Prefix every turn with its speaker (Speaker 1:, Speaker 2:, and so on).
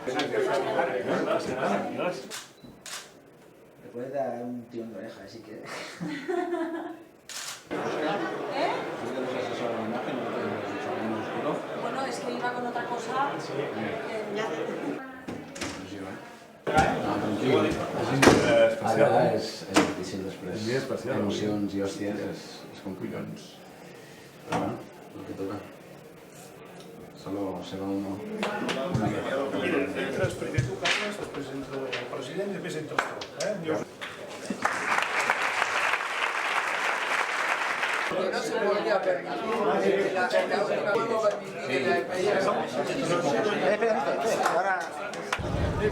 Speaker 1: Le puedes dar un tirón de oreja, así que...
Speaker 2: ¿Eh? Bueno, es que iba con otra cosa.
Speaker 3: Tranquil. Ara és difícil després. Emocions i hòsties és com collons. Però bueno, el que toca. Solo se va uno.
Speaker 4: Entres primer tu Carles, després entra el president i després entres tu.
Speaker 5: No se podía permitir la única juego que la
Speaker 1: Espera, ahora...
Speaker 5: el